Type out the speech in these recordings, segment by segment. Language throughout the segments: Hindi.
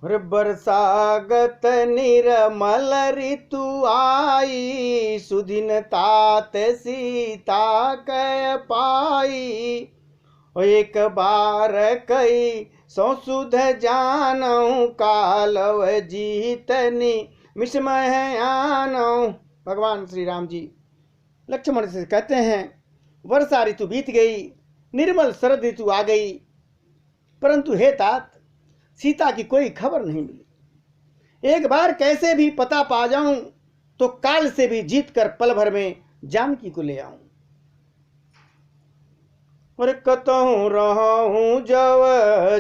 और बरसागत निर्मल ऋतु आई, सुदिन तात सीता कै पाई। और एक बार कई संसुध जानऊ, कालव जीतनी मिसमय आनऊ। भगवान श्री राम जी लक्ष्मण से कहते हैं, वर्षा ऋतु बीत गई, निर्मल शरद ऋतु आ गई, परंतु हे तात सीता की कोई खबर नहीं मिली। एक बार कैसे भी पता पा जाऊं तो काल से भी जीत कर पल भर में जानकी को ले आऊं। और कतहूं रहूं जब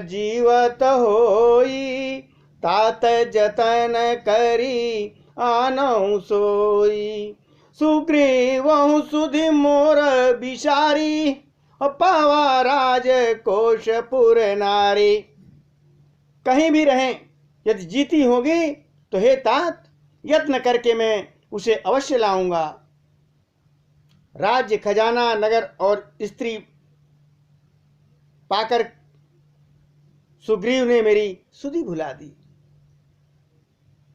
जीवत होई, तात जतन करी आनऊ सोई। सुग्रीवहु सुधि मोर बिसारी, पावा राज कोशपुर नारी। कहीं भी रहें, यदि जीती होगी तो हे तात यत्न करके मैं उसे अवश्य लाऊंगा। राज्य खजाना नगर और स्त्री पाकर सुग्रीव ने मेरी सुधि भुला दी।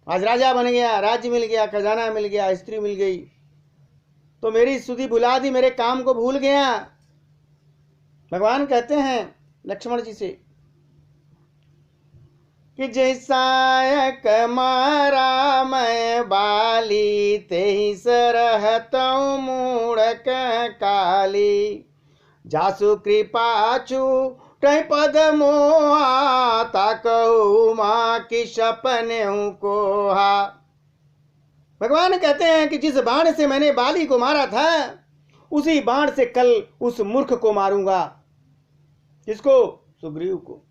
आज राजा बन गया, राज्य मिल गया, खजाना मिल गया, स्त्री मिल गई, तो मेरी सुधि भुला दी, मेरे काम को भूल गया। भगवान कहते हैं लक्ष्मण जी से कि जैसायक मारा मैं बाली, तेहि सरहतऊ मूढ़क काली। जासु कृपा छूटै पद मोहा, ताकहु माँ की सपने कोहा। भगवान कहते हैं कि जिस बाण से मैंने बाली को मारा था, उसी बाण से कल उस मूर्ख को मारूंगा। किसको? सुग्रीव को।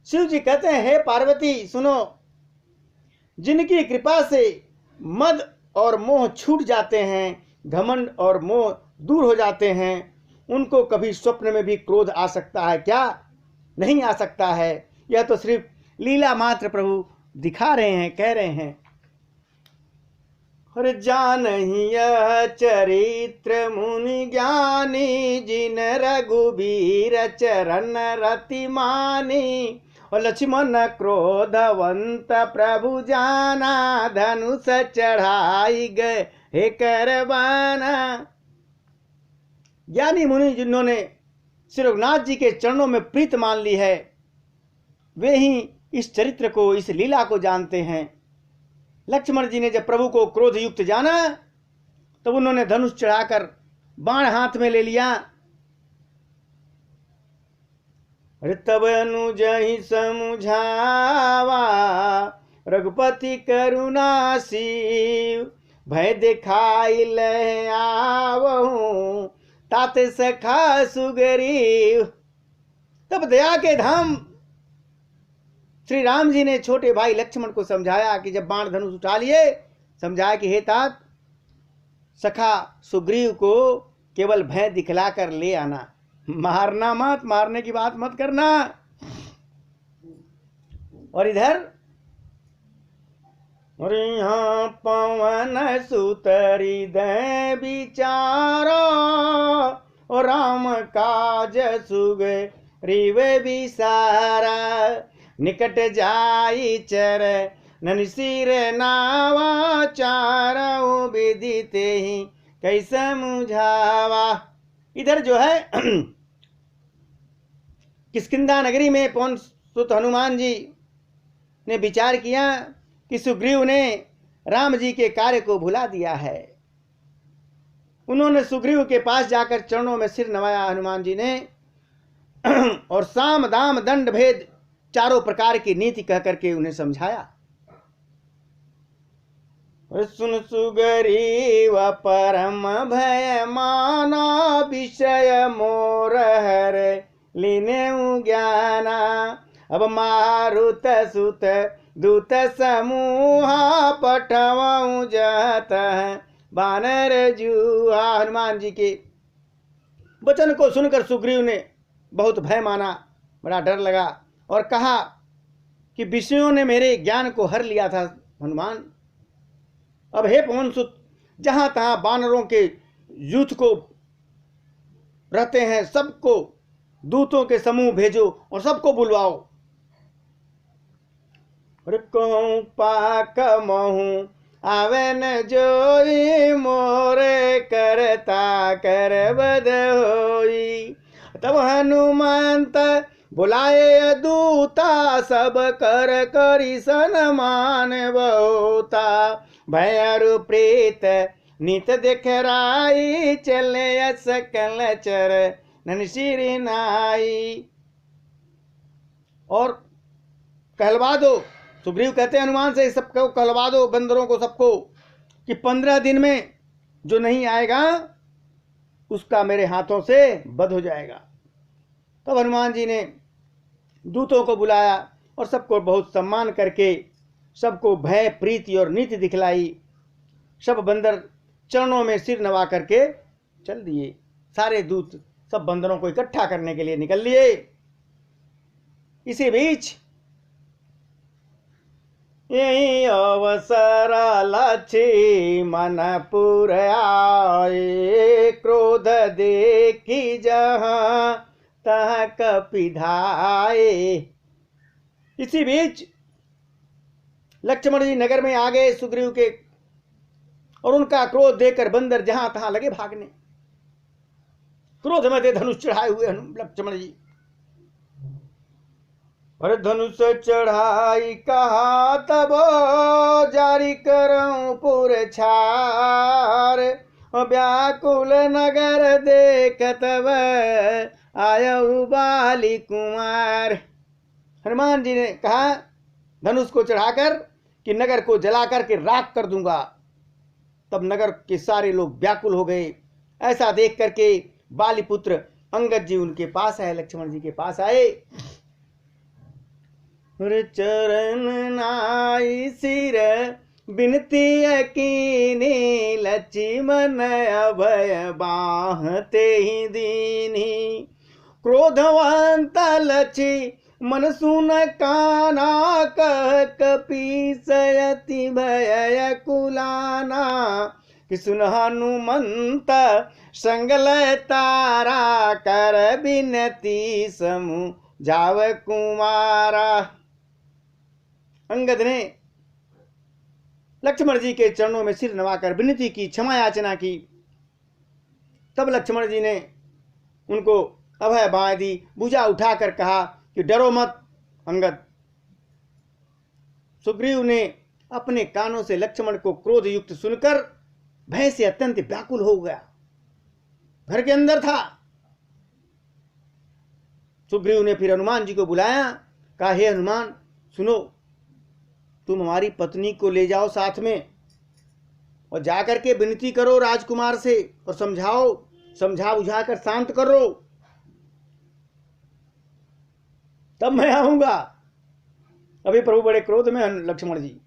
शिव जी कहते हैं, हे पार्वती सुनो, जिनकी कृपा से मद और मोह छूट जाते हैं, घमंड और मोह दूर हो जाते हैं, उनको कभी स्वप्न में भी क्रोध आ सकता है क्या? नहीं आ सकता है। यह तो सिर्फ लीला मात्र प्रभु दिखा रहे हैं, कह रहे हैं। और जानहि यह चरित्र मुनि ज्ञानी, जिन रघुबीर चरण रति मानी। और लक्ष्मण क्रोधवंत प्रभु जाना, धनुष चढ़ाई गए हे करबाना। ज्ञानी मुनि जिन्होंने श्री रघुनाथ जी के चरणों में प्रीत मान ली है, वे ही इस चरित्र को, इस लीला को जानते हैं। लक्ष्मण जी ने जब प्रभु को क्रोध युक्त जाना, तब उन्होंने धनुष चढ़ाकर बाण हाथ में ले लिया। तब अनुज ही समझावा, रघुपति करुणा शिव। भय दिखाई ले आवहूं, तात सखा सुग्रीव। तब दया के धाम श्री राम जी ने छोटे भाई लक्ष्मण को समझाया कि जब बाण धनुष उठा लिए, समझाया कि हे तात, सखा सुग्रीव को केवल भय दिखलाकर ले आना, मारना मत, मारने की बात मत करना। और इधर और यहाँ पवन सुतरी दे विचारो, और राम काज सुग्रीव विसारा। निकट जाई चर नन सिर नावा, चारऊ विदिते ही कैसे मुझावा। इधर जो है किष्किंधा नगरी में पवन सुत हनुमान जी ने विचार किया कि सुग्रीव ने राम जी के कार्य को भुला दिया है। उन्होंने सुग्रीव के पास जाकर चरणों में सिर नवाया हनुमान जी ने, और साम दाम दंड भेद चारों प्रकार की नीति कह करके उन्हें समझाया। सुन सुग्रीव परम भय माना, विषय मोर हर लीने ज्ञाना। अब मारुत सुत दूत समूहा, पठवाऊं जत बानर जुहा। हनुमान जी के वचन को सुनकर सुग्रीव ने बहुत भय माना, बड़ा डर लगा, और कहा कि विषयों ने मेरे ज्ञान को हर लिया था हनुमान। अब हे पवन सुत, जहां तहां बानरों के यूथ को रहते हैं, सबको दूतों के समूह भेजो और सबको बुलवाओ। कहूँ पाक महू आवे न जोई मोरे करता कर बद होई। तब हनुमंत बुलाए दूता सब कर करी सन्मान बहुता। भयरु प्रीत नित दिखराई चले सकल चर ननशिरी नाई। और कहलवा दो, सुग्रीव कहते हैं हनुमान से, सबको कहलवा दो, बंदरों को सबको, कि 15 दिन में जो नहीं आएगा उसका मेरे हाथों से वध हो जाएगा। तब हनुमान जी ने दूतों को बुलाया और सबको बहुत सम्मान करके सबको भय प्रीति और नीति दिखलाई। सब बंदर चरणों में सिर नवा करके चल दिए। सारे दूत सब बंदरों को इकट्ठा करने के लिए निकल लिए। इसी बीच यही अवसर लक्ष्मणपुर आए, क्रोध देखी जहां तह कपिधाए। इसी बीच लक्ष्मण जी नगर में आ गए सुग्रीव के, और उनका क्रोध देखकर बंदर जहां तहां लगे भागने। क्रोध में थे धनुष चढ़ाए हुए लक्ष्मण जी। और धनुष चढ़ाई कहा तब जारी करऊं पुर छार, व्याकुल नगर देखत आयऊ बाली कुमार। हनुमान जी ने कहा धनुष को चढ़ाकर कि नगर को जलाकर के राख कर दूंगा। तब नगर के सारे लोग व्याकुल हो गए। ऐसा देख करके बालीपुत्र अंगद जी उनके पास आए, लक्ष्मण जी के पास आए। चरण नाई सिर बिनती कीनी, लक्ष्मण अभय बाहते ही दीनी। क्रोधवंत लक्ष्मण सुन काना, कह कपीसयति भय कुलाना। कि सुन हनुमंत संगल तारा, कर बिनती समूह जाव कुमारा। अंगद ने लक्ष्मण जी के चरणों में सिर नवाकर विनती की, क्षमा याचना की। तब लक्ष्मण जी ने उनको अभय बाएं दी, भुजा उठाकर कहा कि डरो मत अंगद। सुग्रीव ने अपने कानों से लक्ष्मण को क्रोध युक्त सुनकर भय से अत्यंत व्याकुल हो गया। घर के अंदर था। सुग्रीव ने फिर हनुमान जी को बुलाया, कहा हे हनुमान सुनो, तुम हमारी पत्नी को ले जाओ साथ में और जाकर के विनती करो राजकुमार से और समझाओ, समझा बुझा कर शांत करो, तब मैं आऊंगा। अभी प्रभु बड़े क्रोध में लक्ष्मण जी।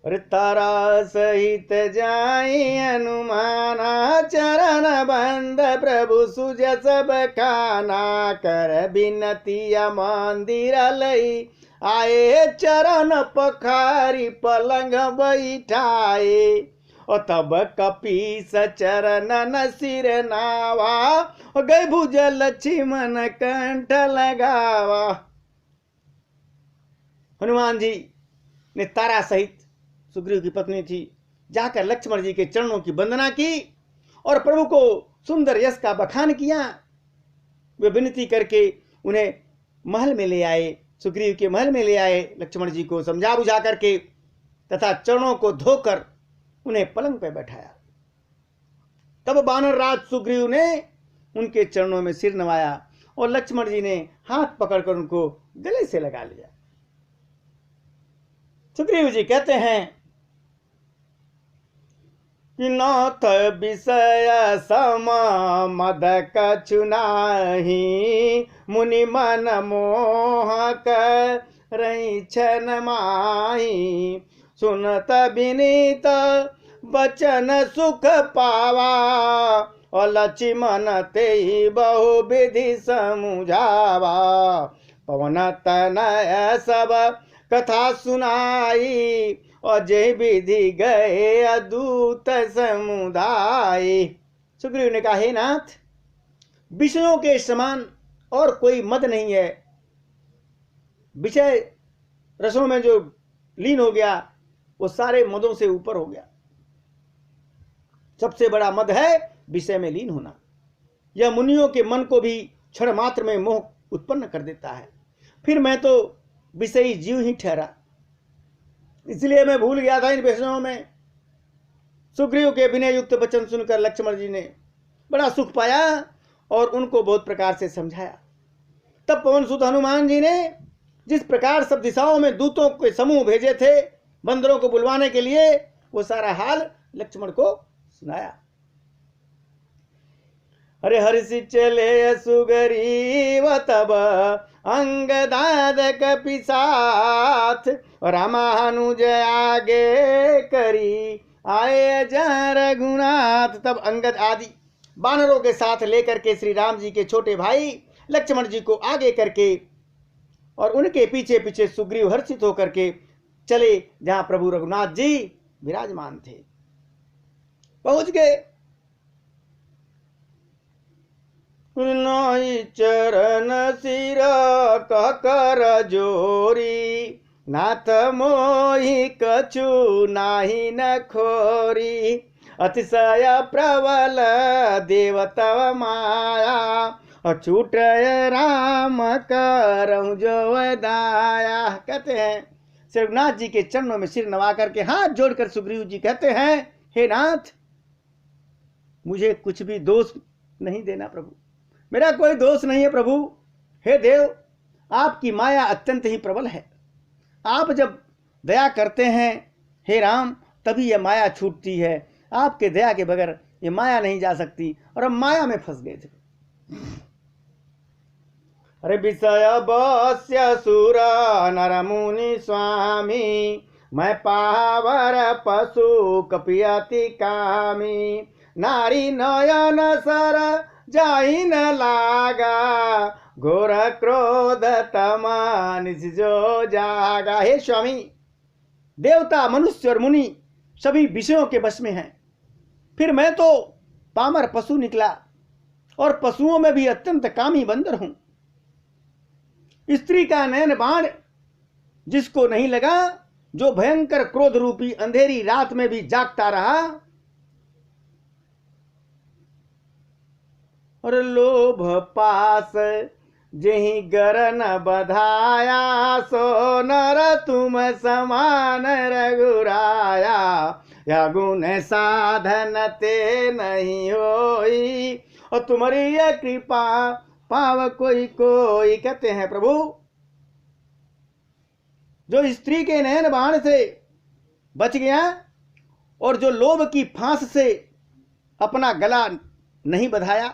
अरे तारा सहित जाई हनुमाना, चरण बंद प्रभु सुज सब खाना। कर बिनती मंदिर लई आए, चरण पखारी पलंग बैठाए। और तब कपीस चरण न सिर नावा, गई भुज लक्ष्मण कंठ लगावा। हनुमान जी ने तारा सहित, सुग्रीव की पत्नी थी, जाकर लक्ष्मण जी के चरणों की वंदना की और प्रभु को सुंदर यश का बखान किया। वे विनती करके उन्हें महल में ले आए, सुग्रीव के महल में ले आए। लक्ष्मण जी को समझा बुझा करके तथा चरणों को धोकर उन्हें पलंग पर बैठाया। तब वानर राज सुग्रीव ने उनके चरणों में सिर नवाया और लक्ष्मण जी ने हाथ पकड़कर उनको गले से लगा लिया। सुग्रीव जी कहते हैं कि नाथ विषय सम मद कछु नाही, मुनि मन मोहक रही छन माही। सुनत विनीत बचन सुख पावा, और लक्ष्मण ते बहु विधि समुझावा। पवन तनय सब कथा सुनाई, और जय विधि गए अदूत समुदाय। सुग्रीव ने कहा हे नाथ, विषयों के समान और कोई मद नहीं है। विषय रसों में जो लीन हो गया वो सारे मदों से ऊपर हो गया। सबसे बड़ा मद है विषय में लीन होना। यह मुनियों के मन को भी क्षण मात्र में मोह उत्पन्न कर देता है। फिर मैं तो विषयी जीव ही ठहरा, इसलिए मैं भूल गया था इन विषयों में। सुग्रीव के विनय युक्त वचन सुनकर लक्ष्मण जी ने बड़ा सुख पाया और उनको बहुत प्रकार से समझाया। तब पवन सुत हनुमान जी ने जिस प्रकार सब दिशाओं में दूतों के समूह भेजे थे बंदरों को बुलवाने के लिए, वो सारा हाल लक्ष्मण को सुनाया। अरे हर्षि चले सुग्रीव तब अंगदाद कपि साथ, रामानुज आगे करी आए जा रघुनाथ। तब अंगद आदि बानरों के साथ लेकर के श्री राम जी के छोटे भाई लक्ष्मण जी को आगे करके और उनके पीछे पीछे सुग्रीव हर्षित होकर के चले जहां प्रभु रघुनाथ जी विराजमान थे। पहुंच गए। नोई चरण सिर कह कर जोरी, नाथ मोहि कछु नाही न खोरी। अतिशय प्रबल देव तव माया, अछूट राम करऊं जो दाया। कहते हैं श्री रघुनाथ जी के चरणों में सिर नवा करके हाथ जोड़कर सुग्रीव जी कहते हैं, हे नाथ, मुझे कुछ भी दोष नहीं देना प्रभु, मेरा कोई दोष नहीं है प्रभु। हे देव, आपकी माया अत्यंत ही प्रबल है। आप जब दया करते हैं हे राम, तभी यह माया छूटती है। आपके दया के बगैर ये माया नहीं जा सकती, और हम माया में फंस गए थे। अरे विषय बस्य सुर नर मुनि स्वामी, मैं पावर पशु कपियति कामी। नारी नयन सर जाहि न लागा, घोर क्रोध तमा निज जो जागा। हे स्वामी, देवता मनुष्य और मुनि सभी विषयों के वश में हैं, फिर मैं तो पामर पशु निकला, और पशुओं में भी अत्यंत कामी बंदर हूं। स्त्री का नयन बाण जिसको नहीं लगा, जो भयंकर क्रोध रूपी अंधेरी रात में भी जागता रहा। और लोभ पास जेहि गर न बधाया, सो नर तुम समान रघुराया। या गुण साधन ते नहीं होई, और तुम्हारी ये कृपा पाव कोई कोई। कहते हैं प्रभु, जो स्त्री के नयन बाण से बच गया और जो लोभ की फांस से अपना गला नहीं बधाया,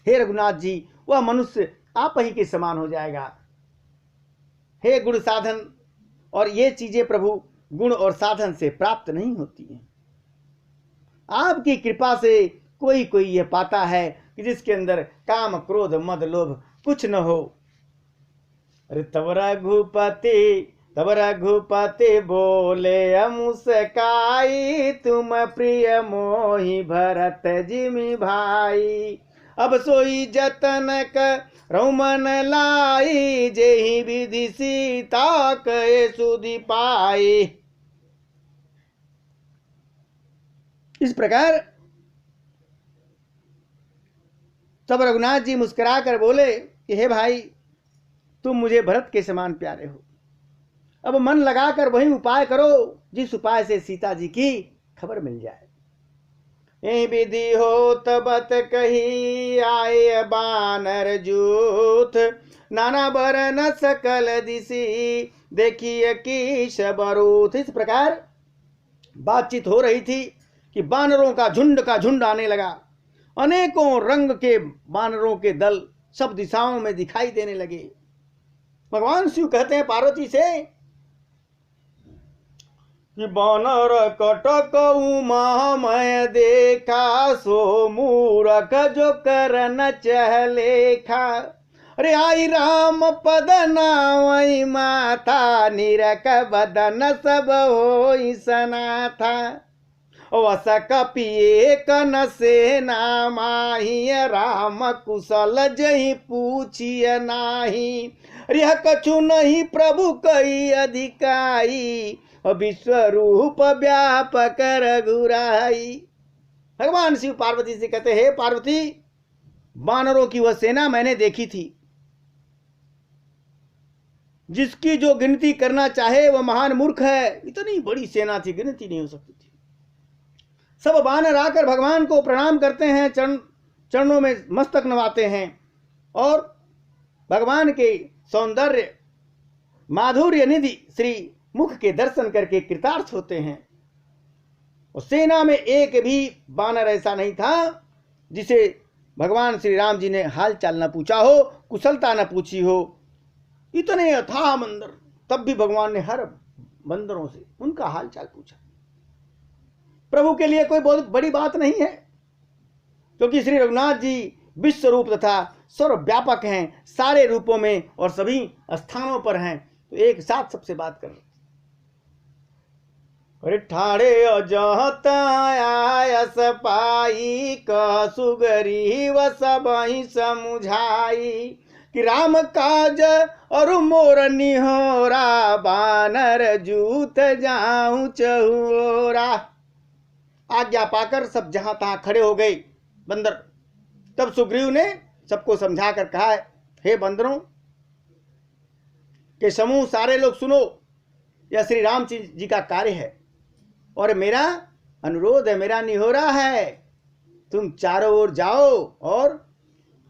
हे रघुनाथ जी, वह मनुष्य आप ही के समान हो जाएगा। हे गुण साधन, और ये चीजें प्रभु गुण और साधन से प्राप्त नहीं होती हैं। आपकी कृपा से कोई कोई यह पाता है कि जिसके अंदर काम क्रोध मद लोभ कुछ न हो। अरे तब रघुपति बोले मुस्काई, तुम प्रिय मोहि भरत जिमि भाई। अब सोई जतन करऊं मन लाई, जेहि विधि सीता कहे सुधि पाई। इस प्रकार तब रघुनाथ जी मुस्कुरा कर बोले कि हे भाई, तुम मुझे भरत के समान प्यारे हो। अब मन लगाकर वही उपाय करो जिस उपाय से सीता जी की खबर मिल जाए। यही विधि हो तबत कही आए बानर जूथ, नाना बरन सकल दिशी देखिए की शबरूथ। इस प्रकार बातचीत हो रही थी कि बानरों का झुंड आने लगा। अनेकों रंग के बानरों के दल सब दिशाओं में दिखाई देने लगे। भगवान शिव कहते हैं पार्वती से कि बानर कटक उमा मैं देखा, सो मूरख जो करन चहलेखा। अरे आई राम पद नावई माथा, निरख बदन सब होई सनाथा। वस कपिए कन सेना माही, राम कुशल जही पूछिय नाही। यह कछु नहीं प्रभु कई अधिकाई, विश्व रूप व्यापक रघुराई। भगवान शिव पार्वती से कहते, हे पार्वती, वानरों की वह सेना मैंने देखी थी, जिसकी जो गिनती करना चाहे वह महान मूर्ख है। इतनी बड़ी सेना थी, गिनती नहीं हो सकती थी। सब वानर आकर भगवान को प्रणाम करते हैं, चरणों में मस्तक नवाते हैं और भगवान के सौंदर्य माधुर्य निधि श्री मुख के दर्शन करके कृतार्थ होते हैं। और सेना में एक भी वानर ऐसा नहीं था जिसे भगवान श्री राम जी ने हाल चाल न पूछा हो, कुशलता न पूछी हो। इतने अथाह मंदिर, तब भी भगवान ने हर बंदरों से उनका हाल चाल पूछा। प्रभु के लिए कोई बहुत बड़ी बात नहीं है, क्योंकि श्री रघुनाथ जी विश्व रूप तथा सर्वव्यापक हैं, सारे रूपों में और सभी स्थानों पर हैं। तो एक साथ सबसे बात कर ठाड़े अजहतायस पाई, कसुगरी व सबहि समुझाई। कि राम काज और मोर निहोरा, बानर जूत जाऊं चहुरा। आज्ञा पाकर सब जहां तहां खड़े हो गए बंदर। तब सुग्रीव ने सबको समझाकर कहा, हे बंदरों के समूह, सारे लोग सुनो, यह श्री राम जी का कार्य है और मेरा अनुरोध है, मेरा निहोरा है। तुम चारों ओर जाओ और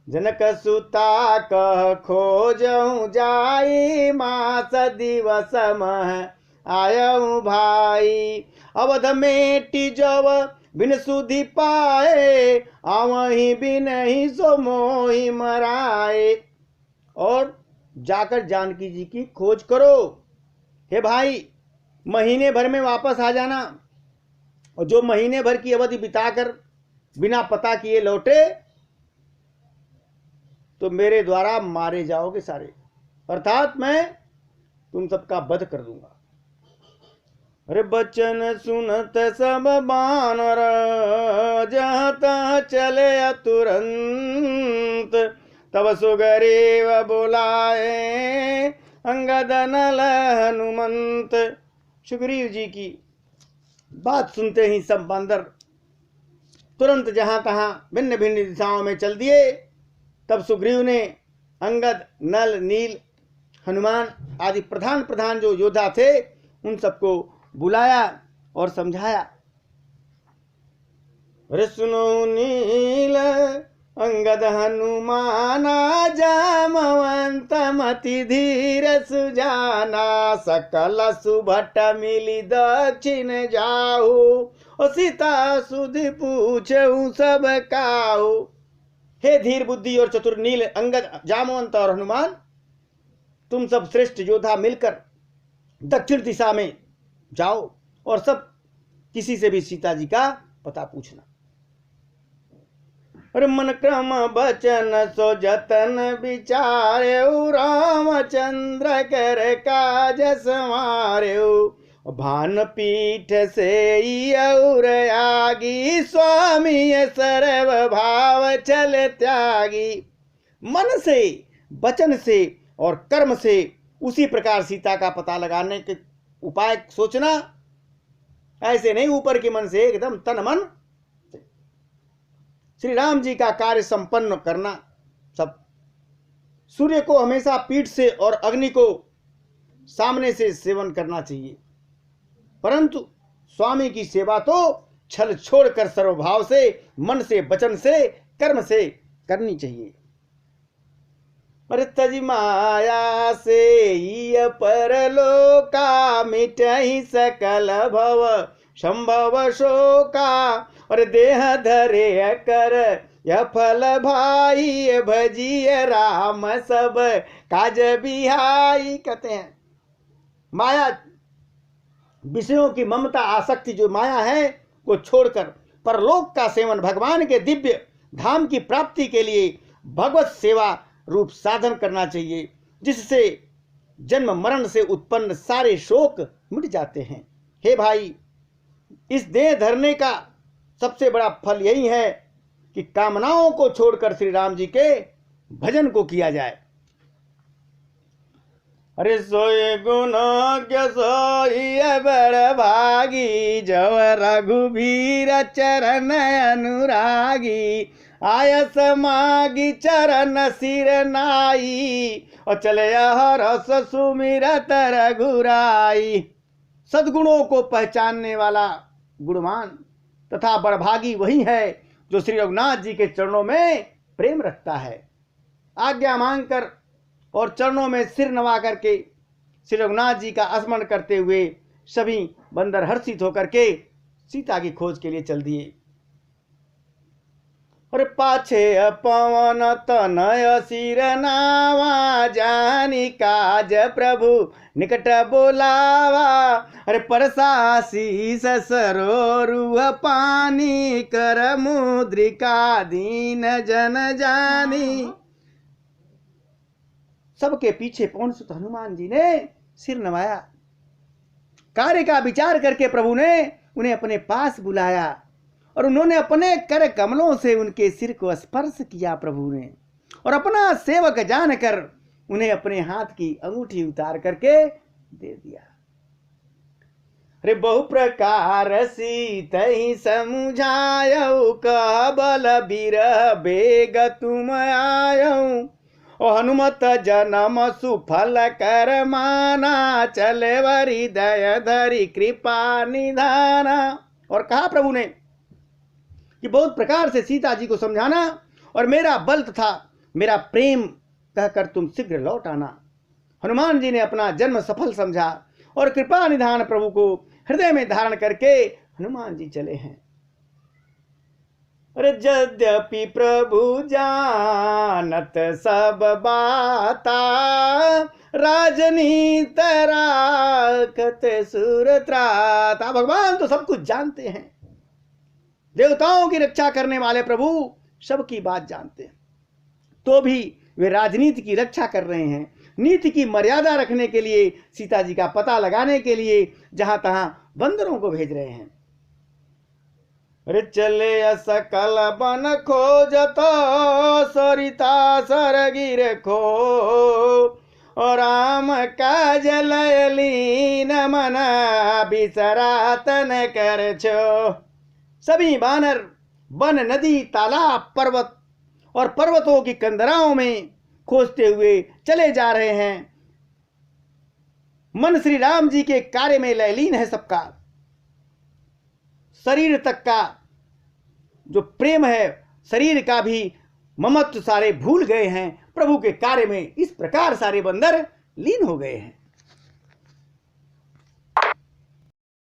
जनक सुता कह खोजऊं जाई, मास दिवस मह आयऊं भाई। अवध मेटी जब बिन सुधि पाए, आवही बिन ही सो मोहि मराए। और जाकर जानकी जी की खोज करो। हे भाई, महीने भर में वापस आ जाना, और जो महीने भर की अवधि बिताकर बिना पता किए लौटे तो मेरे द्वारा मारे जाओगे सारे, अर्थात मैं तुम सबका वध कर दूंगा। अरे बचन सुनत सब बानर, जहाँ तहाँ चले तुरंत। तब सुग्रीव बुलाए, अंगद नल हनुमंत। सुग्रीव जी की बात सुनते ही सब बंदर तुरंत जहां तहां भिन्न भिन्न दिशाओं में चल दिए। तब सुग्रीव ने अंगद, नल, नील, हनुमान आदि प्रधान जो योद्धा थे उन सबको बुलाया और समझाया। अरे सुनो नील अंगद हनुमाना, जामवंत मति धीर सुजाना। सकल सुभट मिली दक्षिण जाहु, और सीता सुधि पूछऊं सब काहू। हे धीर बुद्धि और चतुर नील, अंगद, जामवंत और हनुमान, तुम सब श्रेष्ठ योद्धा मिलकर दक्षिण दिशा में जाओ और सब किसी से भी सीता जी का पता पूछना। अरे मन क्रम बचन सो जतन विचारे, रामचंद्र कर काज संवारे। भान पीठ से और आगी, स्वामी सर्व भाव चल त्यागी। मन से, वचन से और कर्म से उसी प्रकार सीता का पता लगाने के उपाय सोचना। ऐसे नहीं ऊपर के मन से, एकदम तन मन श्री राम जी का कार्य संपन्न करना। सब सूर्य को हमेशा पीठ से और अग्नि को सामने से सेवन करना चाहिए, परंतु स्वामी की सेवा तो छल छोड़कर सर्वभाव से, मन से, वचन से, कर्म से करनी चाहिए। अरे तज माया से परलोका, मिटहि सकल भव संभव शोका। और देह धरे कर यह फल भाई, भजिय राम सब काज बिहाई। कहते हैं माया, विषयों की ममता, आसक्ति जो माया है को छोड़कर परलोक का सेवन, भगवान के दिव्य धाम की प्राप्ति के लिए भगवत सेवा रूप साधन करना चाहिए, जिससे जन्म मरण से उत्पन्न सारे शोक मिट जाते हैं। हे भाई, इस देह धरने का सबसे बड़ा फल यही है कि कामनाओं को छोड़कर श्री राम जी के भजन को किया जाए। अरे सोए गुणज्ञ सोई बड़ भागी, जव रघुबीर चरण अनुरागी, आयस मागी चरण सिर नाई, और चले हरस सुमिरत रघुराई। सद्गुणों को पहचानने वाला गुणवान तथा बड़भागी वही है जो श्री रघुनाथ जी के चरणों में प्रेम रखता है। आज्ञा मांगकर और चरणों में सिर नवा करके श्री रघुनाथ जी का स्मरण करते हुए सभी बंदर हर्षित होकर के सीता की खोज के लिए चल दिए। और पाछे पवन तनय सिर नावा, जानी काज प्रभु निकट बोलावा, अरे परसासीस सरोरुह पानी, कर मुद्रिका दीन जन जानी। सबके पीछे पवन सुत हनुमान जी ने सिर नवाया। कार्य का विचार करके प्रभु ने उन्हें अपने पास बुलाया और उन्होंने अपने कर कमलों से उनके सिर को स्पर्श किया प्रभु ने, और अपना सेवक जानकर उन्हें अपने हाथ की अंगूठी उतार करके दे दिया। रे बहु प्रकार सीत ही समुझायऊ, कह बल बिरह बेग तुम आयऊ, ओ हनुमत जन्म सुफल कर माना, चले वरी दय धरी कृपा निधाना। और कहा प्रभु ने कि बहुत प्रकार से सीता जी को समझाना और मेरा बल तथा मेरा प्रेम कहकर तुम शीघ्र लौट आना। हनुमान जी ने अपना जन्म सफल समझा और कृपा निधान प्रभु को हृदय में धारण करके हनुमान जी चले हैं। अरे यद्यपि प्रभु जानत सब बाता, राजनीत राखत सुर त्राता। भगवान तो सब कुछ जानते हैं, देवताओं की रक्षा करने वाले प्रभु सबकी बात जानते हैं, तो भी वे राजनीति की रक्षा कर रहे हैं। नीति की मर्यादा रखने के लिए, सीता जी का पता लगाने के लिए जहां तहां बंदरों को भेज रहे हैं। अरे चले सकल बन खोजत, सरिता सरगिर खो, और राम काज लयलीन मन, बिसरातन कर छो। सभी बानर वन, नदी, तालाब, पर्वत और पर्वतों की कंदराओं में खोजते हुए चले जा रहे हैं। मन श्री राम जी के कार्य में लयलीन है सबका। शरीर तक का जो प्रेम है, शरीर का भी ममत्व सारे भूल गए हैं। प्रभु के कार्य में इस प्रकार सारे बंदर लीन हो गए हैं।